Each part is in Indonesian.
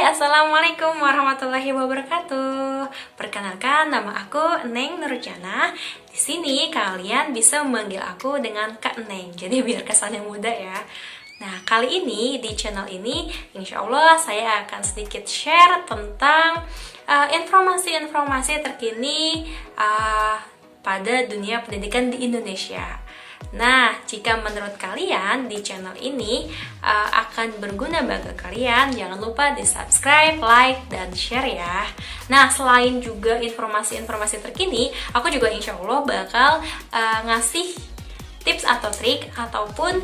Assalamualaikum warahmatullahi wabarakatuh. Perkenalkan, nama aku Neng Nurjana. Di sini kalian bisa memanggil aku dengan Kak Neng. Jadi biar kesannya muda ya. Nah, kali ini di channel ini, insya Allah saya akan sedikit share tentang informasi-informasi terkini pada dunia pendidikan di Indonesia. Nah, jika menurut kalian di channel ini akan berguna bagi kalian, jangan lupa di subscribe, like, dan share ya. Nah, selain juga informasi-informasi terkini, aku juga insya Allah bakal ngasih tips atau trik ataupun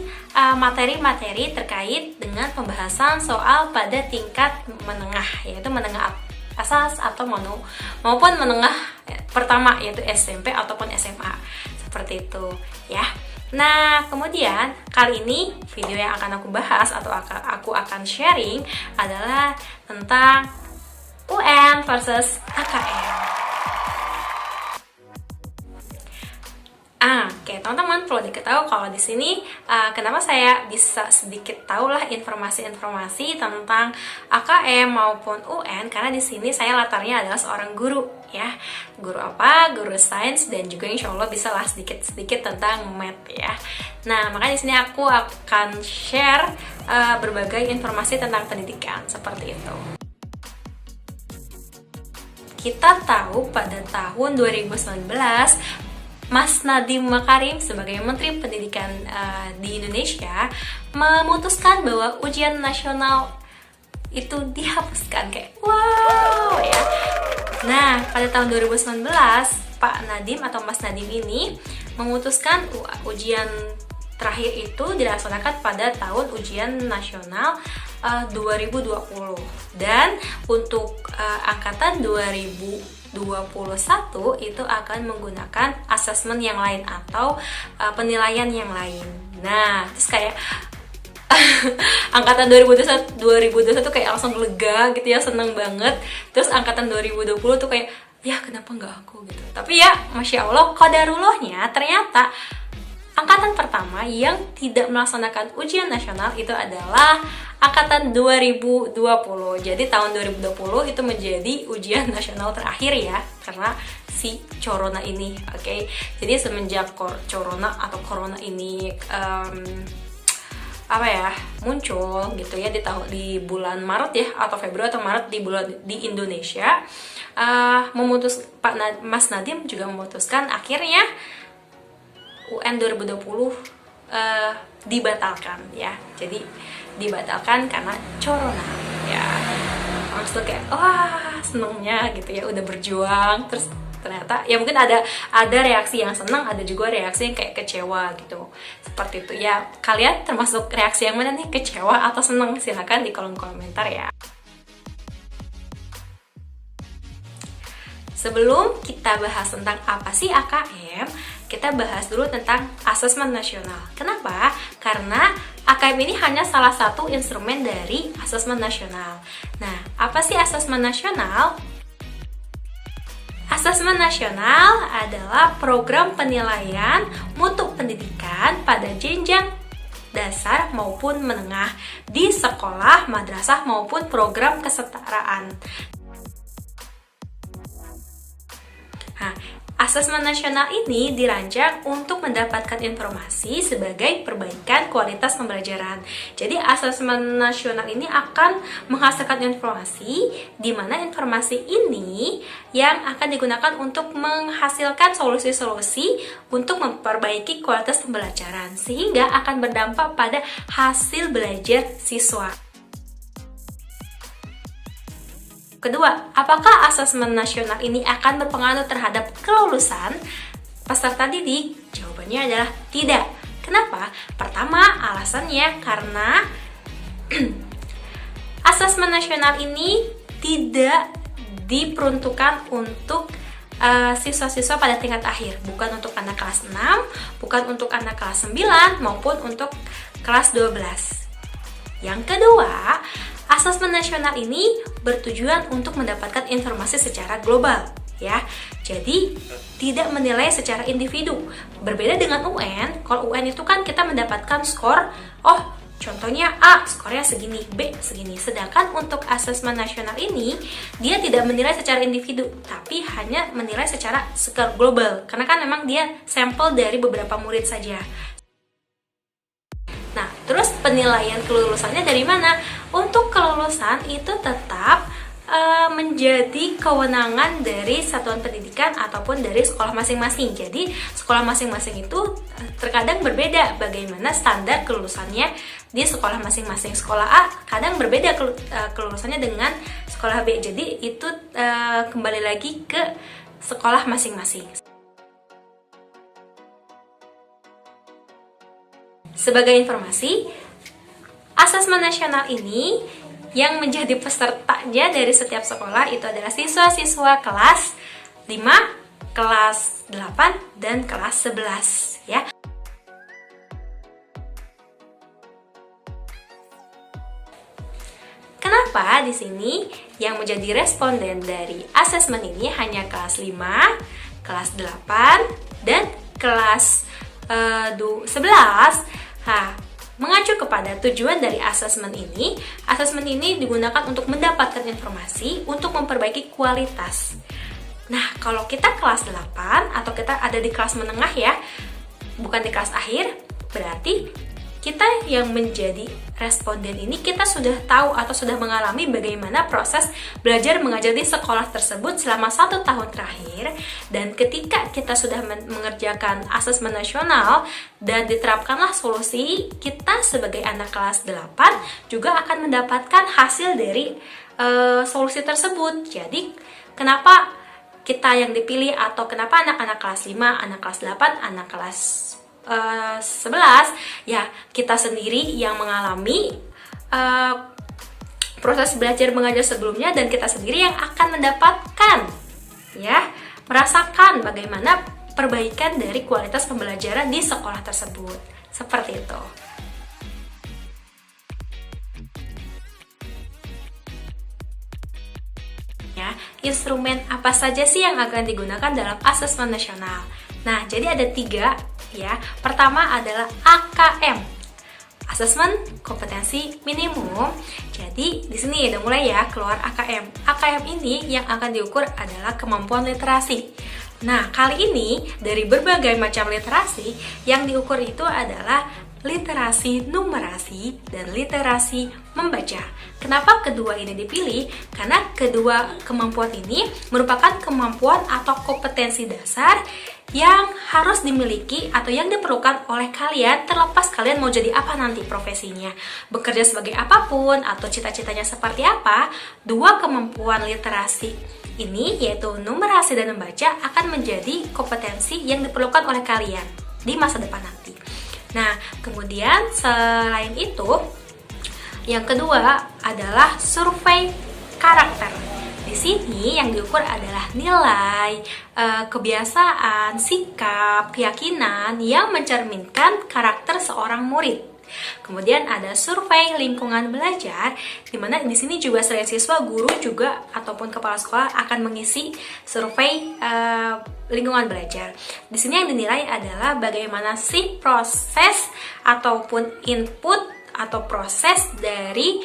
materi-materi terkait dengan pembahasan soal pada tingkat menengah, yaitu menengah atas atau maupun menengah pertama, yaitu SMP ataupun SMA, seperti itu ya. Nah, kemudian kali ini video yang akan aku bahas atau aku akan sharing adalah tentang UN versus AKM. Oke, teman-teman, perlu diketahui kalau di sini kenapa saya bisa sedikit tahulah informasi-informasi tentang AKM maupun UN, karena di sini saya latarnya adalah seorang guru ya. Guru apa? Guru sains, dan juga insya Allah bisa lah sedikit-sedikit tentang math ya. Nah, makanya di sini aku akan share berbagai informasi tentang pendidikan seperti itu. Kita tahu pada tahun 2019 Mas Nadiem Makarim sebagai Menteri Pendidikan di Indonesia memutuskan bahwa ujian nasional itu dihapuskan. Kayak wow ya. Nah, pada tahun 2019 Pak Nadiem atau Mas Nadiem ini memutuskan ujian terakhir itu dilaksanakan pada tahun ujian nasional 2020, dan untuk angkatan 2021 itu akan menggunakan asesmen yang lain atau penilaian yang lain. Nah, terus kayak angkatan 2021 kayak langsung lega gitu ya, seneng banget. Terus angkatan 2020 tuh kayak ya kenapa nggak aku gitu. Tapi ya Masya Allah, qadarullohnya ternyata angkatan pertama yang tidak melaksanakan ujian nasional itu adalah angkatan 2020. Jadi tahun 2020 itu menjadi ujian nasional terakhir ya, karena si corona ini. Oke. Jadi semenjak corona ini muncul gitu ya di bulan Maret ya, atau Februari atau Maret di Indonesia, Mas Nadiem juga memutuskan akhirnya UN 2020 dibatalkan ya. Jadi dibatalkan karena corona ya. Langsung kayak wah senengnya gitu ya, udah berjuang. Terus ternyata ya mungkin ada reaksi yang senang, ada juga reaksi yang kayak kecewa gitu. Seperti itu ya. Kalian termasuk reaksi yang mana nih, kecewa atau senang? Silahkan di kolom komentar ya. Sebelum kita bahas tentang apa sih AKM, kita bahas dulu tentang asesmen nasional. Kenapa? Karena AKM ini hanya salah satu instrumen dari asesmen nasional. Nah, apa sih asesmen nasional? Asesmen nasional adalah program penilaian mutu pendidikan pada jenjang dasar maupun menengah di sekolah, madrasah maupun program kesetaraan. Nah, asesmen nasional ini dirancang untuk mendapatkan informasi sebagai perbaikan kualitas pembelajaran. Jadi asesmen nasional ini akan menghasilkan informasi, di mana informasi ini yang akan digunakan untuk menghasilkan solusi-solusi untuk memperbaiki kualitas pembelajaran, sehingga akan berdampak pada hasil belajar siswa. Kedua, apakah asesmen nasional ini akan berpengaruh terhadap kelulusan peserta didik? Jawabannya adalah tidak. Kenapa? Pertama, alasannya karena asesmen nasional ini tidak diperuntukkan untuk siswa-siswa pada tingkat akhir, bukan untuk anak kelas 6, bukan untuk anak kelas 9, maupun untuk kelas 12. Yang kedua, asesmen nasional ini bertujuan untuk mendapatkan informasi secara global ya. Jadi tidak menilai secara individu. Berbeda dengan UN, kalau UN itu kan kita mendapatkan skor, oh Contohnya A, skornya segini, B segini. Sedangkan untuk asesmen nasional ini, dia tidak menilai secara individu, tapi hanya menilai secara skala global. Karena kan memang dia sampel dari beberapa murid saja. Nah, terus penilaian kelulusannya dari mana? Untuk kelulusan itu tetap menjadi kewenangan dari satuan pendidikan ataupun dari sekolah masing-masing. Jadi sekolah masing-masing itu terkadang berbeda bagaimana standar kelulusannya di sekolah masing-masing. Sekolah A kadang berbeda kelulusannya dengan sekolah B. Jadi itu kembali lagi ke sekolah masing-masing. Sebagai informasi, asesmen nasional ini yang menjadi pesertanya dari setiap sekolah itu adalah siswa-siswa kelas 5, kelas 8, dan kelas 11 ya. Kenapa di sini yang menjadi responden dari asesmen ini hanya kelas 5, kelas 8, dan kelas 11? Mengacu kepada tujuan dari asesmen ini digunakan untuk mendapatkan informasi untuk memperbaiki kualitas. Nah, kalau kita kelas 8 atau kita ada di kelas menengah ya, bukan di kelas akhir, berarti kita yang menjadi responden ini kita sudah tahu atau sudah mengalami bagaimana proses belajar mengajar di sekolah tersebut selama 1 tahun terakhir, dan ketika kita sudah mengerjakan asesmen nasional dan diterapkanlah solusi, kita sebagai anak kelas 8 juga akan mendapatkan hasil dari solusi tersebut. Jadi kenapa kita yang dipilih atau kenapa anak-anak kelas 5, anak kelas 8, anak kelas 11, ya kita sendiri yang mengalami proses belajar mengajar sebelumnya, dan kita sendiri yang akan mendapatkan ya, merasakan bagaimana perbaikan dari kualitas pembelajaran di sekolah tersebut. Seperti itu. Ya, instrumen apa saja sih yang akan digunakan dalam asesmen nasional? Nah, jadi ada 3 ya. Pertama adalah AKM, asesmen kompetensi minimum. Jadi di sini udah mulai ya keluar AKM. AKM ini yang akan diukur adalah kemampuan literasi. Nah, kali ini dari berbagai macam literasi yang diukur itu adalah literasi numerasi dan literasi membaca. Kenapa kedua ini dipilih? Karena kedua kemampuan ini merupakan kemampuan atau kompetensi dasar yang harus dimiliki atau yang diperlukan oleh kalian terlepas kalian mau jadi apa nanti profesinya, bekerja sebagai apapun atau cita-citanya seperti apa. Dua kemampuan literasi ini yaitu numerasi dan membaca akan menjadi kompetensi yang diperlukan oleh kalian di masa depan nanti. Nah, kemudian selain itu, yang kedua adalah survei karakter. Di sini yang diukur adalah nilai, kebiasaan, sikap, keyakinan yang mencerminkan karakter seorang murid. Kemudian ada survei lingkungan belajar, di mana di sini juga selain siswa, guru juga ataupun kepala sekolah akan mengisi survei lingkungan belajar. Di sini yang dinilai adalah bagaimana sih proses ataupun input atau proses dari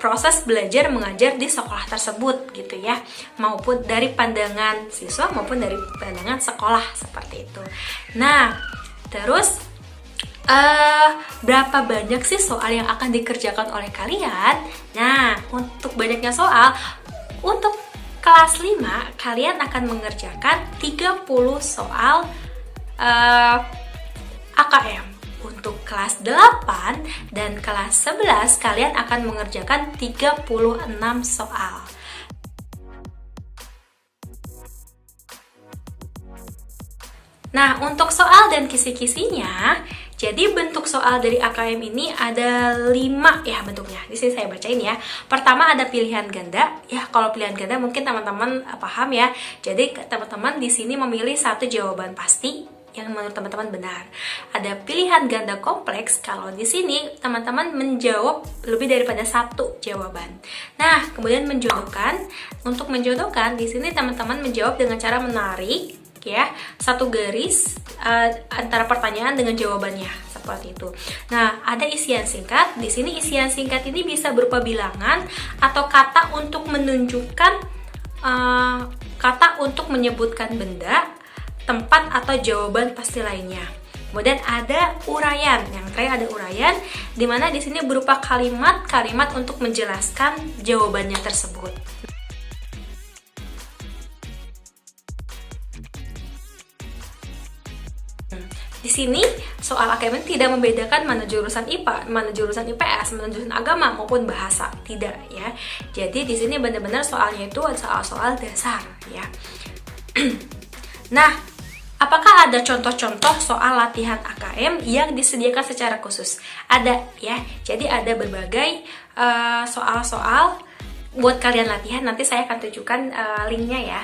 proses belajar mengajar di sekolah tersebut gitu ya, maupun dari pandangan siswa maupun dari pandangan sekolah seperti itu. Nah, terus berapa banyak sih soal yang akan dikerjakan oleh kalian? Nah, untuk banyaknya soal, untuk kelas 5 kalian akan mengerjakan 30 soal AKM. Untuk kelas 8 dan kelas 11 kalian akan mengerjakan 36 soal. Nah, untuk soal dan kisi-kisinya, jadi bentuk soal dari AKM ini ada 5 ya bentuknya. Di sini saya bacain ya. Pertama ada pilihan ganda. Ya, kalau pilihan ganda mungkin teman-teman paham ya. Jadi teman-teman di sini memilih satu jawaban pasti yang menurut teman-teman benar. Ada pilihan ganda kompleks. Kalau di sini teman-teman menjawab lebih daripada satu jawaban. Nah, kemudian menjodohkan. Untuk menjodohkan di sini teman-teman menjawab dengan cara menarik ya, satu garis antara pertanyaan dengan jawabannya seperti itu. Nah, ada isian singkat. Di sini isian singkat ini bisa berupa bilangan atau kata untuk menunjukkan kata untuk menyebutkan benda, tempat atau jawaban pasti lainnya. Kemudian ada uraian. Yang terakhir ada uraian, di mana di sini berupa kalimat-kalimat untuk menjelaskan jawabannya tersebut. Di sini soal AKM tidak membedakan mana jurusan IPA, mana jurusan IPS, mana jurusan agama maupun bahasa, tidak ya. Jadi di sini benar-benar soalnya itu soal-soal dasar ya. Nah, apakah ada contoh-contoh soal latihan AKM yang disediakan secara khusus? Ada ya. Jadi ada berbagai soal-soal buat kalian latihan. Nanti saya akan tunjukkan linknya ya.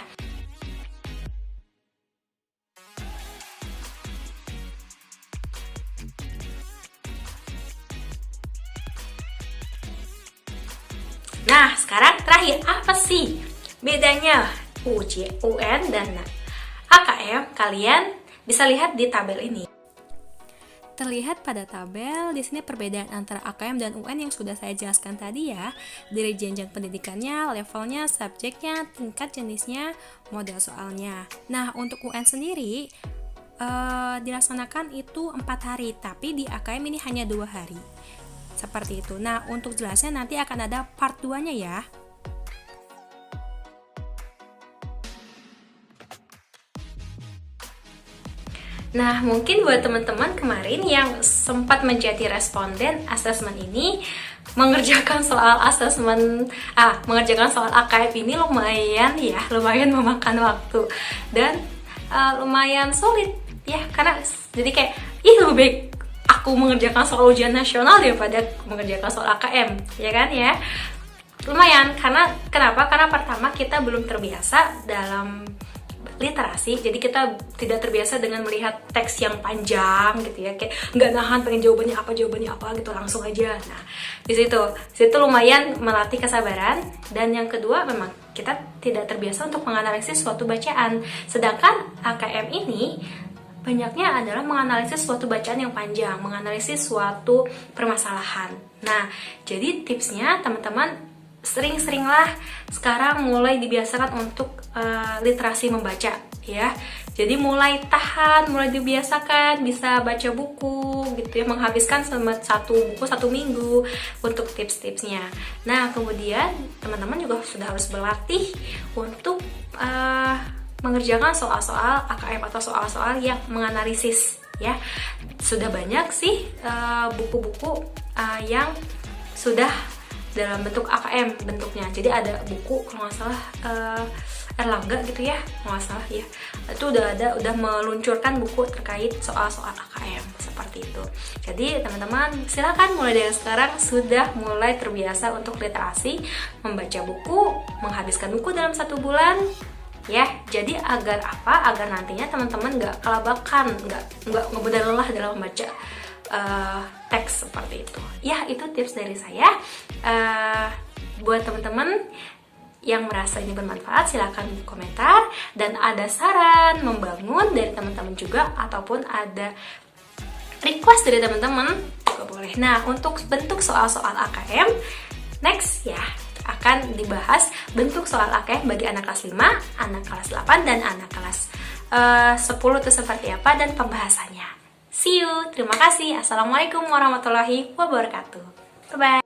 Nah, sekarang terakhir, apa sih bedanya UJ, UN, dan AKM? Kalian bisa lihat di tabel ini. Terlihat pada tabel di sini perbedaan antara AKM dan UN yang sudah saya jelaskan tadi ya, dari jenjang pendidikannya, levelnya, subjeknya, tingkat jenisnya, model soalnya. Nah, untuk UN sendiri dilaksanakan itu 4 hari, tapi di AKM ini hanya 2 hari. Seperti itu. Nah, untuk jelasnya nanti akan ada part 2-nya ya. Nah, mungkin buat teman-teman kemarin yang sempat menjadi responden asesmen ini, mengerjakan soal AKM ini lumayan memakan waktu dan lumayan sulit ya, karena jadi kayak lebih baik aku mengerjakan soal ujian nasional daripada mengerjakan soal AKM, ya kan ya. Lumayan, kenapa? Karena pertama kita belum terbiasa dalam literasi, jadi kita tidak terbiasa dengan melihat teks yang panjang gitu ya, kayak nggak nahan pengen jawabannya apa gitu, langsung aja. Nah, di situ lumayan melatih kesabaran. Dan yang kedua, memang kita tidak terbiasa untuk menganalisis suatu bacaan, sedangkan AKM ini banyaknya adalah menganalisis suatu bacaan yang panjang, menganalisis suatu permasalahan. Nah, jadi tipsnya teman-teman sering-seringlah sekarang mulai dibiasakan untuk literasi membaca ya. Jadi mulai dibiasakan bisa baca buku gitu ya, menghabiskan satu buku 1 minggu untuk tips-tipsnya. Nah, kemudian teman-teman juga sudah harus berlatih untuk mengerjakan soal-soal AKM atau soal-soal yang menganalisis ya. Sudah banyak sih buku-buku yang sudah dalam bentuk AKM bentuknya. Jadi ada buku kalau nggak salah Erlangga gitu ya, kalau nggak salah ya. Itu udah meluncurkan buku terkait soal-soal AKM seperti itu. Jadi teman-teman silakan mulai dari sekarang sudah mulai terbiasa untuk literasi, membaca buku, menghabiskan buku dalam 1 bulan. Ya, jadi agar nantinya teman-teman nggak kelabakan, nggak mudah lelah dalam membaca teks seperti itu. Ya, itu tips dari saya. Buat teman-teman yang merasa ini bermanfaat, silahkan komentar. Dan ada saran membangun dari teman-teman juga, ataupun ada request dari teman-teman juga boleh. Nah, untuk bentuk soal-soal AKM next ya, akan dibahas bentuk soal AKM bagi anak kelas 5, anak kelas 8, dan anak kelas 10 itu seperti apa dan pembahasannya. See you, terima kasih. Assalamualaikum warahmatullahi wabarakatuh. Bye-bye.